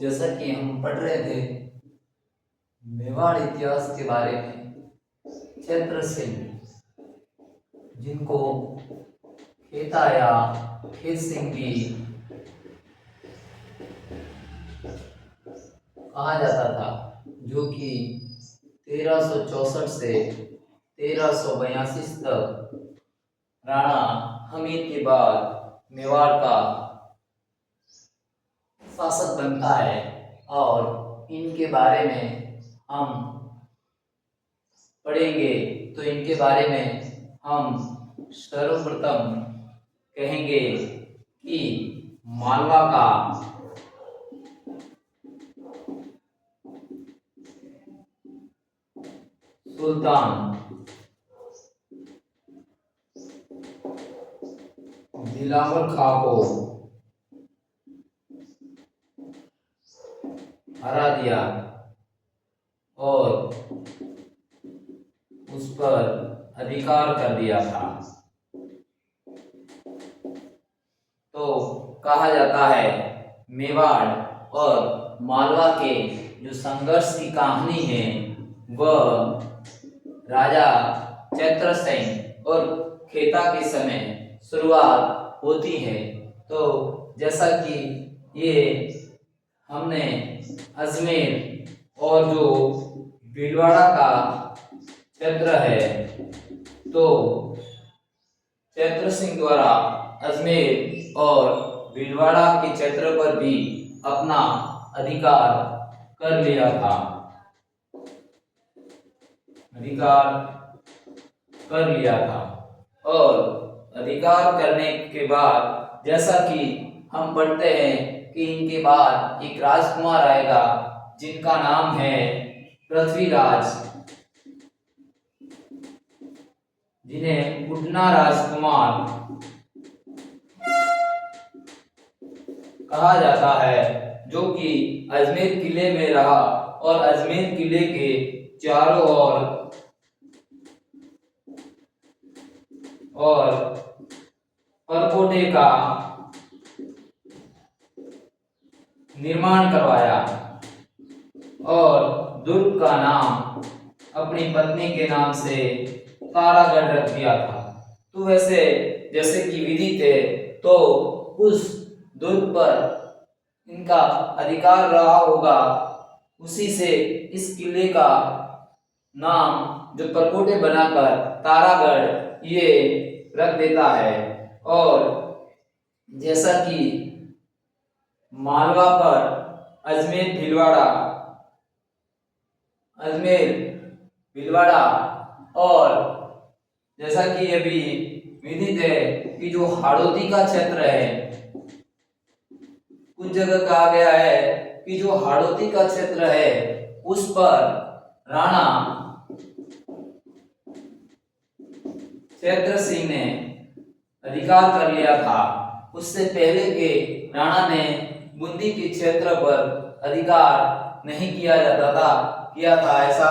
जैसा कि हम पढ़ रहे थे मेवाड़ इतिहास के बारे में, चैत्रसेन जिनको खेता या खेत सिंह भी कहा जाता था, जो कि 1364 से 1382 तक राणा हमीद के बाद मेवाड़ का शासक बनता है। और इनके बारे में हम पढ़ेंगे तो इनके बारे में हम सर्वप्रथम कहेंगे कि मालवा का सुल्तान दिलावर खां को हरा दिया और उस पर अधिकार कर दिया था। तो कहा जाता है मेवाड़ और मालवा के जो संघर्ष की कहानी है वह राजा चैत्रसेन और खेता के समय शुरुआत होती है। तो जैसा कि ये हमने अजमेर और जो भीलवाड़ा का क्षेत्र है, तो चैत्र सिंह द्वारा अजमेर और भीलवाड़ा के क्षेत्र पर भी अपना अधिकार कर लिया था, और अधिकार करने के बाद जैसा कि हम पढ़ते हैं कि इनके बाद एक राजकुमार आएगा जिनका नाम है पृथ्वीराज, जिन्हें उठना राजकुमार कहा जाता है, जो कि अजमेर किले में रहा और अजमेर किले के चारों ओर और परकोटे का निर्माण करवाया और दुर्ग का नाम अपनी पत्नी के नाम से तारागढ़ रख दिया था। तो वैसे जैसे कि विदित है, तो उस दुर्ग पर इनका अधिकार रहा होगा, उसी से इस किले का नाम जो परकोटे बनाकर तारागढ़ ये रख देता है। और जैसा कि मालवा पर अजमेर भीलवाड़ा और जैसा कि अभी विदित है कि जो हाड़ौती का क्षेत्र है, कुछ जगह कहा गया है कि जो हाड़ौती का क्षेत्र है उस पर राणा चैत्र सिंह ने अधिकार कर लिया था। उससे पहले के राणा ने बूंदी के क्षेत्र पर अधिकार नहीं किया था, ऐसा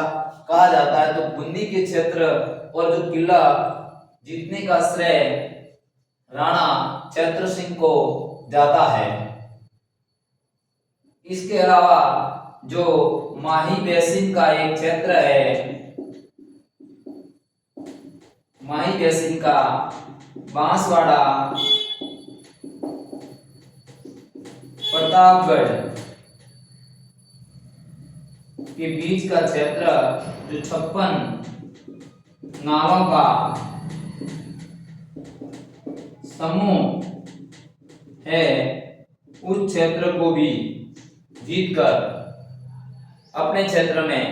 कहा जाता है। तो बूंदी के क्षेत्र और जो किला जीतने का श्रेय राणा चैत्र सिंह को जाता है। इसके अलावा जो माही बेसिन का एक क्षेत्र है, माही बेसिन का बांसवाड़ा, प्रतापगढ़ के बीच का क्षेत्र जो 56 नावों का समूह है, उस क्षेत्र को भी जीतकर अपने क्षेत्र में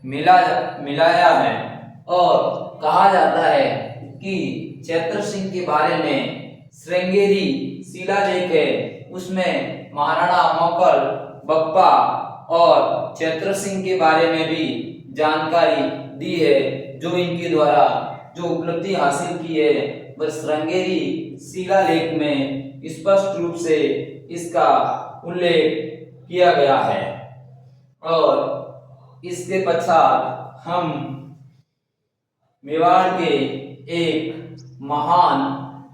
मिलाया है। और कहा जाता है कि चैत्र सिंह के बारे में श्रृंगेरी शिलालेख है, उसमें महाराणा मोकल बप्पा और चैत्र सिंह के बारे में भी जानकारी दी है। जो इनके द्वारा जो उपलब्धि हासिल की है वह श्रृंगेरी शिलालेख में स्पष्ट रूप से इसका उल्लेख किया गया है। और इसके पश्चात हम मेवाड़ के एक महान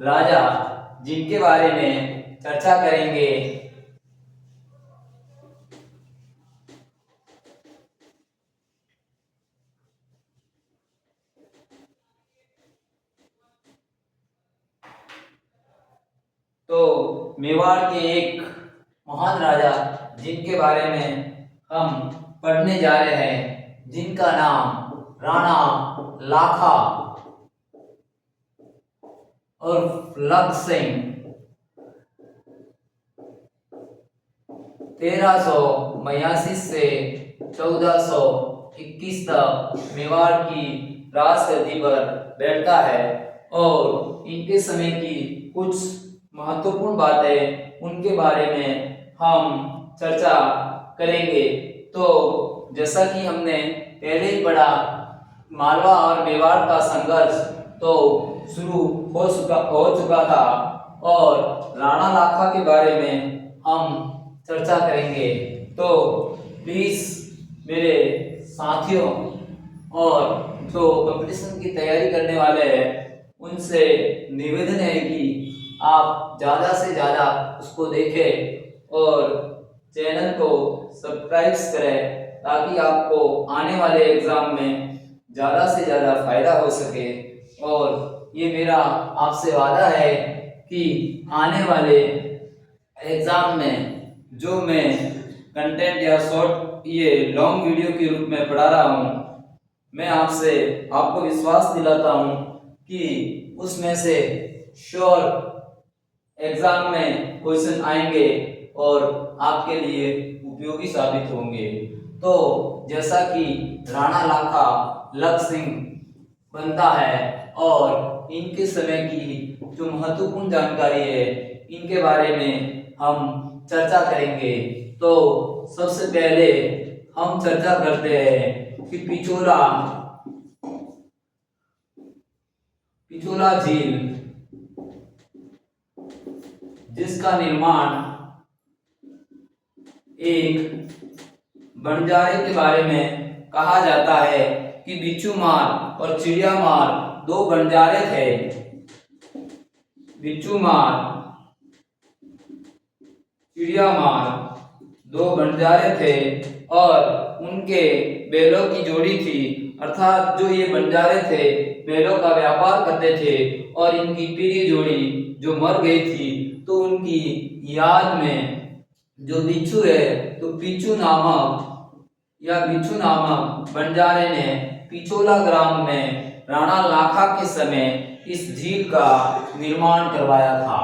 राजा जिनके बारे में चर्चा करेंगे, तो मेवाड़ के एक महान राजा जिनके बारे में हम पढ़ने जा रहे हैं, जिनका नाम राणा लाखा और लख सिंह 1382 से 1421 तक मेवाड़ की राजगद्दी पर बैठता है और इनके समय की कुछ महत्वपूर्ण बातें उनके बारे में हम चर्चा करेंगे। तो जैसा कि हमने पहले ही पढ़ा, मालवा और मेवाड़ का संघर्ष तो शुरू हो चुका था और राणा लाखा के बारे में हम चर्चा करेंगे। तो प्लीज मेरे साथियों और जो कंपटीशन की तैयारी करने वाले हैं उनसे निवेदन है कि आप ज़्यादा से ज़्यादा उसको देखें और चैनल को सब्सक्राइब करें ताकि आपको आने वाले एग्ज़ाम में ज़्यादा से ज़्यादा फायदा हो सके। और ये मेरा आपसे वादा है कि आने वाले एग्ज़ाम में जो मैं कंटेंट या शॉर्ट ये लॉन्ग वीडियो के रूप में पढ़ा रहा हूँ, मैं आपको विश्वास दिलाता हूँ कि उसमें से श्योर एग्जाम में क्वेश्चन आएंगे और आपके लिए उपयोगी साबित होंगे। तो जैसा कि राणा लाखा लख सिंह बनता है और इनके समय की जो महत्वपूर्ण जानकारी है इनके बारे में हम चर्चा करेंगे। तो सबसे पहले हम चर्चा करते हैं कि पिछोला झील जिसका निर्माण एक बंजारे के बारे में कहा जाता है कि बिच्छू मार और चिड़िया मार दो बंजारे थे। बिच्छू मार चिड़िया मार दो बंजारे थे और उनके बैलों की जोड़ी थी, अर्थात जो ये बंजारे थे बैलों का व्यापार करते थे और इनकी पीली जोड़ी जो मर गई थी तो उनकी याद में जो बिच्छू है तो बिच्छू नामक बंजारे ने पिछोला ग्राम में राणा लाखा के समय इस झील का निर्माण करवाया था।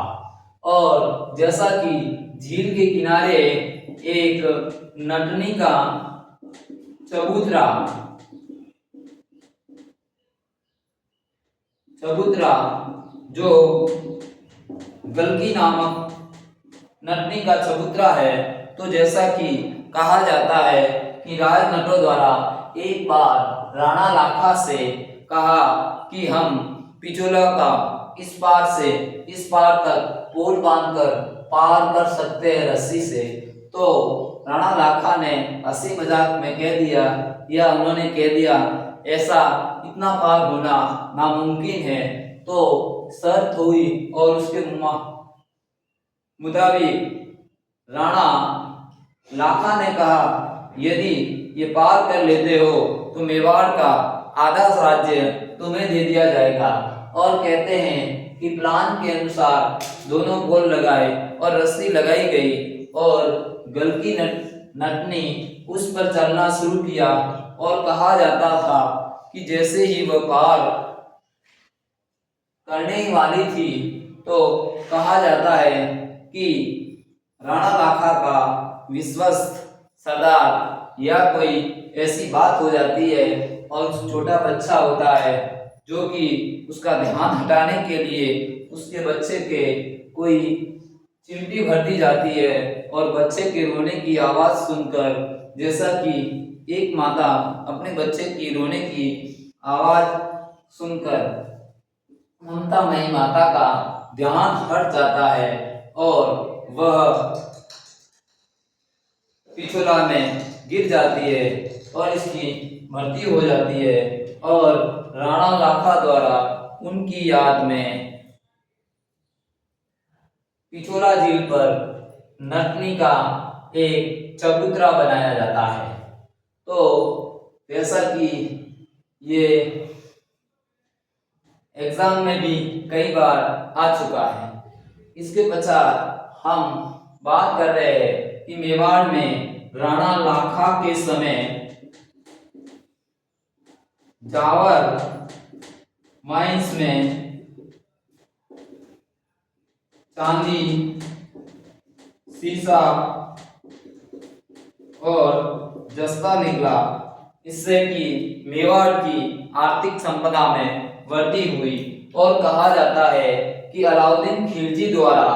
और जैसा कि झील के किनारे एक नटनी का चबूतरा जो गलगी नामक नटनी का चबूतरा है, तो जैसा कि कहा जाता है कि राजनटों द्वारा एक बार राणा लाखा से कहा कि हम पिछोला का इस पार से इस पार तक पुल बांधकर पार कर सकते हैं रस्सी से। तो राणा लाखा ने हंसी मजाक में कह दिया या उन्होंने कह दिया ऐसा इतना पार होना नामुमकिन है। तो शर्त हुई और उसके मुताबिक राणा लाखा ने कहा यदि ये पार कर लेते हो तो मेवाड़ का आधा राज्य तुम्हें दे दिया जाएगा। और कहते हैं कि प्लान के अनुसार दोनों पोल लगाए और रस्सी लगाई गई और गलकी नटनी उस पर चलना शुरू किया और कहा जाता था कि जैसे ही वह पार करने ही वाली थी तो कहा जाता है कि राणा लाखा का विश्वस्त सरदार या कोई ऐसी बात हो जाती है और छोटा बच्चा होता है जो कि उसका ध्यान हटाने के लिए उसके बच्चे के कोई चिमटी भर दी जाती है और बच्चे के रोने की आवाज सुनकर, जैसा कि एक माता अपने बच्चे की रोने की आवाज सुनकर ममतामयी माता का ध्यान हट जाता है और वह पिछोला में गिर जाती है और इसकी मृत्यु हो जाती है। और राणा लाखा द्वारा उनकी याद में पिछोला झील पर नटनी का एक चबूतरा बनाया जाता है। तो जैसा कि ये एग्जाम में भी कई बार आ चुका है, इसके पश्चात हम बात कर रहे हैं कि मेवाड़ में राणा लाखा के समय जावर माइंस में चांदी, सीसा और जस्ता निकला, इससे कि मेवाड़ की आर्थिक संपदा में वृद्धि हुई। और कहा जाता है कि अलाउद्दीन खिलजी द्वारा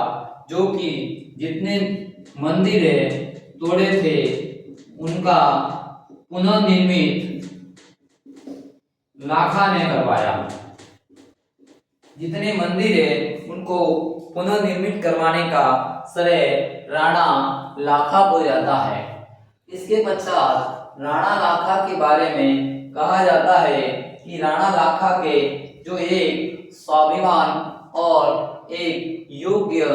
जो कि जितने मंदिर तोड़े थे उनका पुनर्निर्मित लाखा ने करवाया। जितने मंदिर है उनको पुनर्निर्मित करवाने का श्रेय राणा लाखा को जाता है। इसके पश्चात राणा लाखा के बारे में कहा जाता है कि राणा लाखा के जो एक स्वाभिमान और एक योग्य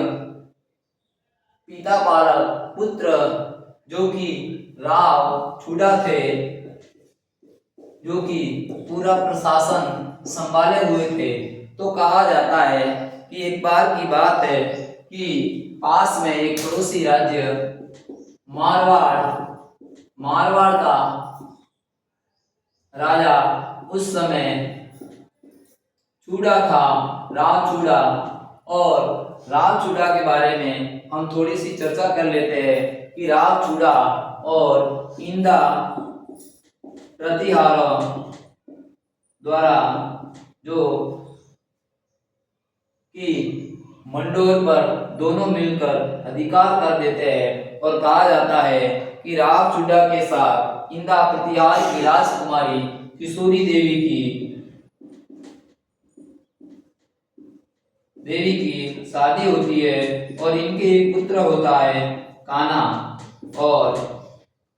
पिता पालक पुत्र जो कि राव छुड़ा थे, जो कि पूरा प्रशासन संभाले हुए थे। तो कहा जाता है कि एक बार की बात है कि पास में एक पड़ोसी राज्य मारवाड़ का राजा उस समय चूड़ा था, राव चूड़ा। और राव चूड़ा के बारे में हम थोड़ी सी चर्चा कर लेते हैं कि राव चूड़ा और इंदा प्रतिहार द्वारा जो कि मंडोर पर दोनों मिलकर अधिकार कर देते हैं। और कहा जाता है कि राव चूड़ा के साथ इंदा प्रतिहार की राजकुमारी किशोरी देवी की शादी होती है और इनके एक पुत्र होता है कान्हा। और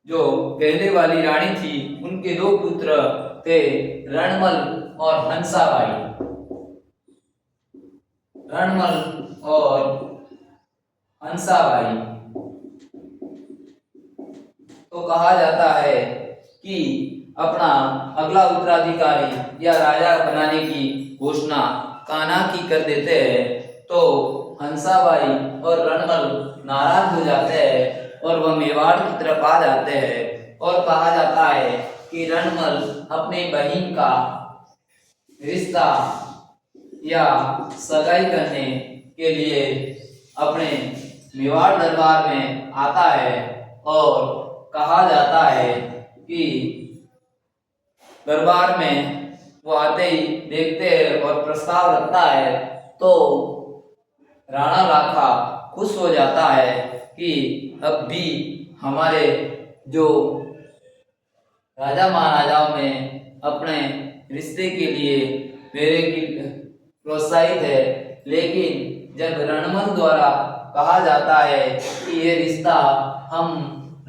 जो पहले वाली रानी थी उनके दो पुत्र थे रणमल और हंसाबाई। रणमल और हंसाबाई। तो कहा जाता है कि अपना अगला उत्तराधिकारी या राजा बनाने की घोषणा कान्हा की कर देते हैं। तो हंसाबाई और रणमल नाराज हो जाते हैं और वह मेवाड़ की तरफ आ जाते हैं। और कहा जाता है कि रणमल अपनी बहन का रिश्ता या सगाई करने के लिए अपने मेवाड़ दरबार में आता है। और कहा जाता है कि दरबार में वो आते ही देखते हैं और प्रस्ताव रखता है तो राणा लाखा खुश हो जाता है कि अब भी हमारे जो राजा महाराजाओं में अपने रिश्ते के लिए मेरे की प्रोत्साहित है। लेकिन जब रणमल द्वारा कहा जाता है कि ये रिश्ता हम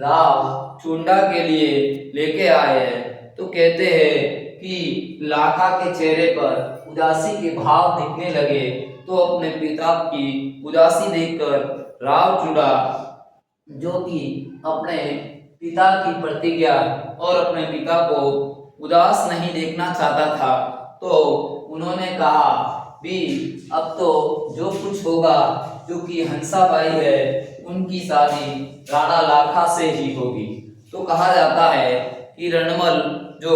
राव चुंडा के लिए लेके आए हैं, तो कहते हैं कि लाखा के चेहरे पर उदासी के भाव दिखने लगे। तो अपने पिता की उदासी देखकर राव चुंडा जो कि अपने पिता की प्रतिज्ञा और अपने पिता को उदास नहीं देखना चाहता था, तो उन्होंने कहा भी अब तो जो कुछ होगा, जो कि हंसाबाई है उनकी शादी राणा लाखा से ही होगी। तो कहा जाता है कि रणमल जो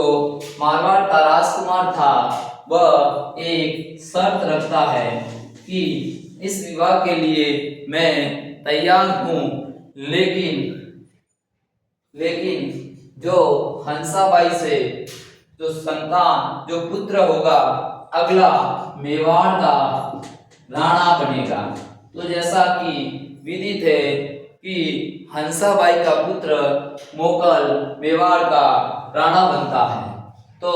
मारवाड़ का राजकुमार था वह एक शर्त रखता है कि इस विवाह के लिए मैं तैयार हूँ, लेकिन जो हंसाबाई से जो संतान जो पुत्र होगा अगला मेवाड़ का राणा बनेगा। तो जैसा कि विदित है कि हंसाबाई का पुत्र मोकल मेवाड़ का राणा बनता है। तो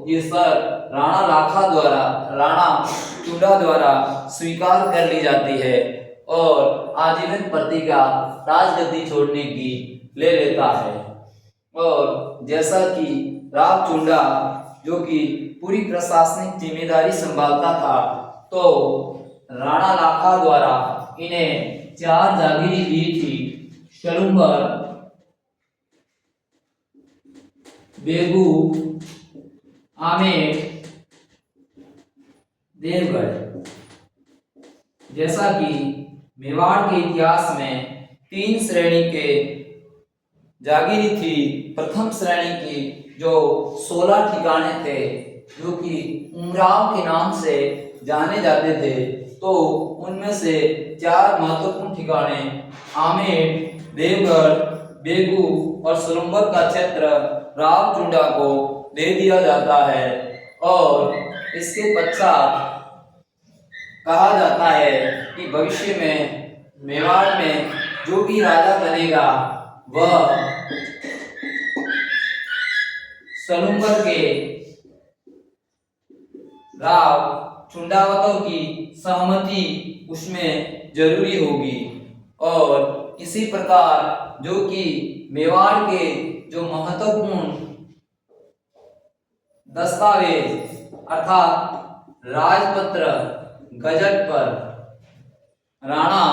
ये शर्त राणा चुंडा द्वारा स्वीकार कर ली जाती है और आजीवन प्रतिज्ञा राजगद्दी छोड़ने की ले लेता है। और जैसा कि राव चुंडा जो कि पूरी प्रशासनिक जिम्मेदारी संभालता था, तो राणा लाखा द्वारा इन्हें 4 जागीरें दी थी: शलुम्बर, बेगू, आमेर, देवगढ़। जैसा कि मेवाड़ के इतिहास में 3 श्रेणी के जागीरी थी। प्रथम श्रेणी की जो 16 ठिकाने थे जो कि उमराव के नाम से जाने जाते थे, तो उनमें से 4 महत्वपूर्ण ठिकाने आमेर, देवगढ़, बेगू और सलुम्बर का क्षेत्र रावचुंडा को दे दिया जाता है। और इसके पश्चात कहा जाता है कि भविष्य में मेवाड़ में जो भी राजा बनेगा वह सलुम्बर के राव चुंडावतों की सहमति उसमें जरूरी होगी। और इसी प्रकार जो कि मेवाड़ के जो महत्वपूर्ण दस्तावेज अर्थात राजपत्र गजट पर राणा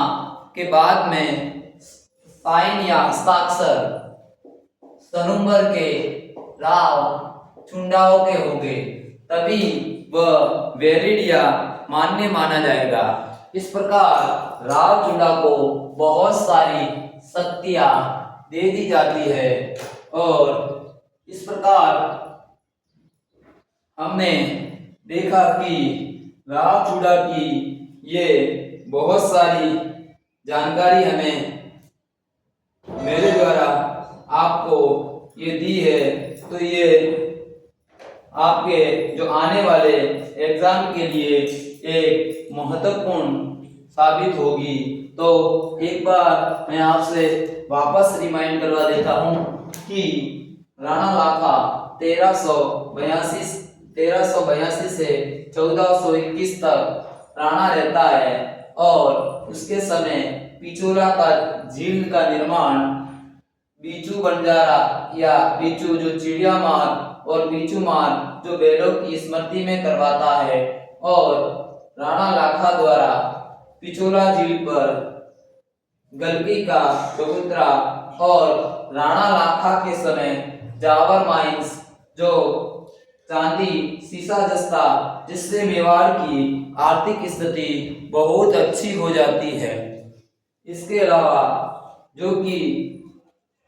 के बाद में साइन या हस्ताक्षर सलुम्बर के राव चुंडाओं के होंगे, तभी वह वैलिड या मान्य माना जाएगा। इस प्रकार राव चुंडा को बहुत सारी शक्तियां दे दी जाती है। और इस प्रकार हमने देखा कि राव चुंडा की ये बहुत सारी जानकारी हमें मेरे द्वारा आपको ये दी है, तो ये आपके जो आने वाले एग्जाम के लिए एक महत्वपूर्ण साबित होगी। तो एक बार मैं आपसे वापस रिमाइंड करवा देता हूँ कि राणा लाखा 1382 से 1421 तक राणा रहता है। और उसके समय पिचोला का झील का निर्माण बीचू बंजारा या बीचू जो चिड़िया मार और बीचू मार जो बैलों की स्मृति में करवाता है। और राणा लाखा द्वारा पिचोला झील पर गलगी का चबूतरा और राणा लाखा के समय जावर माइंस जो चांदी सीसा जस्ता, जिससे मेवाड़ की आर्थिक स्थिति बहुत अच्छी हो जाती है। इसके अलावा जो कि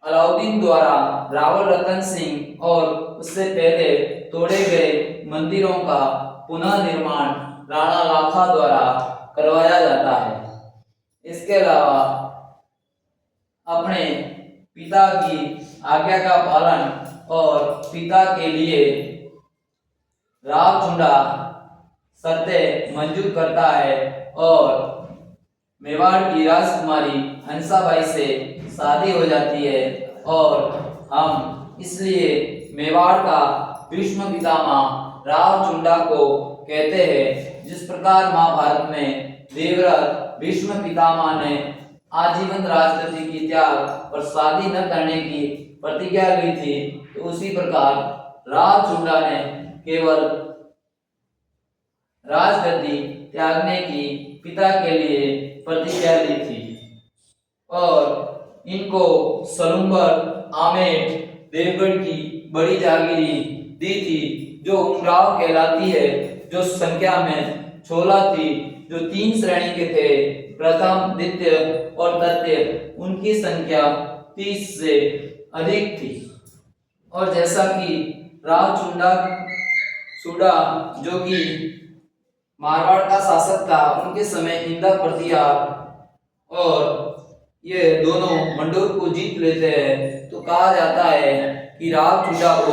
अलाउद्दीन द्वारा रावल रतन सिंह और उससे पहले तोड़े गए मंदिरों का पुनः निर्माण राणा लाखा द्वारा करवाया जाता है। इसके अलावा अपने पिता की आज्ञा का पालन और पिता के लिए रावचुंडा शर्तें मंजूर करता है और मेवाड़ की राजकुमारी हंसाबाई से शादी हो जाती है। और हम इसलिए मेवाड़ का भीष्म पितामह रावचुंडा को कहते हैं। जिस प्रकार महाभारत में देवव्रत भीष्म पितामह ने आजीवन राजगद्दी की त्याग और शादी न करने की प्रतिज्ञा ली थी, तो उसी प्रकार रावचुंडा ने केवल राजगद्दी त्यागने की पिता के लिए प्रतिज्ञा ली थी। और इनको सलुम्बर, आमेर, देवगढ़ की बड़ी जागीरी दी थी, जो उमराव कहलाती है, जो संख्या में 16 थी, जो 3 श्रेणी के थे, प्रथम, द्वितीय और तृतीय। उनकी संख्या 30 से अधिक थी। और जैसा कि रावचुंडा सुडा जो कि मारवाड़ का शासक था, उनके समय इंदा प्रतिहार और ये दोनों मंडोर को जीत लेते हैं, तो कहा जाता है कि रावचुंडा को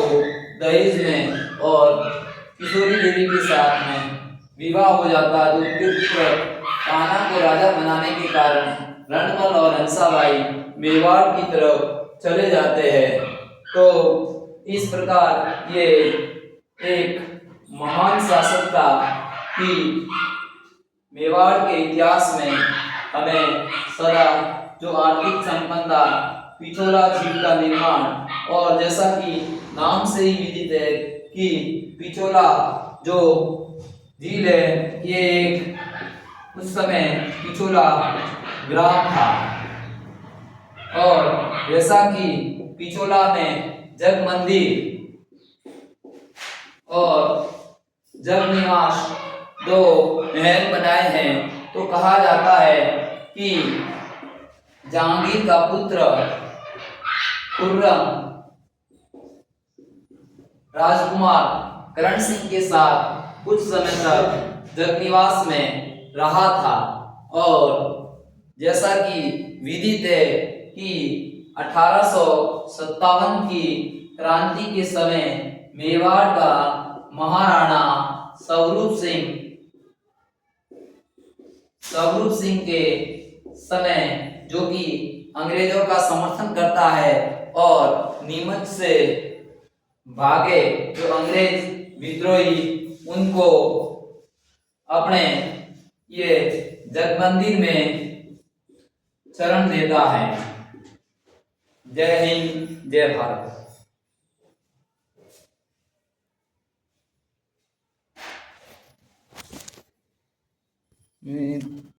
दहेज में और किशोरी देवी के साथ में विवाह हो जाता है। तो उनके पुत्र कान्हा को राजा बनाने के कारण रणमल और हंसाबाई मेवाड़ की तरफ चले जाते हैं। तो इस प्रकार ये एक महान शासक था कि मेवाड़ के इतिहास में हमें सदा जो आर्थिक संपदा, पिछोला झील का निर्माण, और जैसा कि नाम से ही विदित है कि पिछोला जो झील है, ये एक उस समय पिछोला ग्राम था। और जैसा कि पिछोला में जग मंदिर और जग निवास 2 महल बनाए हैं, तो कहा जाता है कि जहांगीर का पुत्र खुर्रम राजकुमार करण सिंह के साथ कुछ समय तक जगनिवास में रहा था। और जैसा कि विदित है कि 1857 की क्रांति के समय मेवाड़ का महाराणा स्वरूप सिंह के समय, जो कि अंग्रेजों का समर्थन करता है और नीमच से भागे जो अंग्रेज विद्रोही, उनको अपने ये जगमंदिर में शरण देता है। जय हिंद, जय भारत।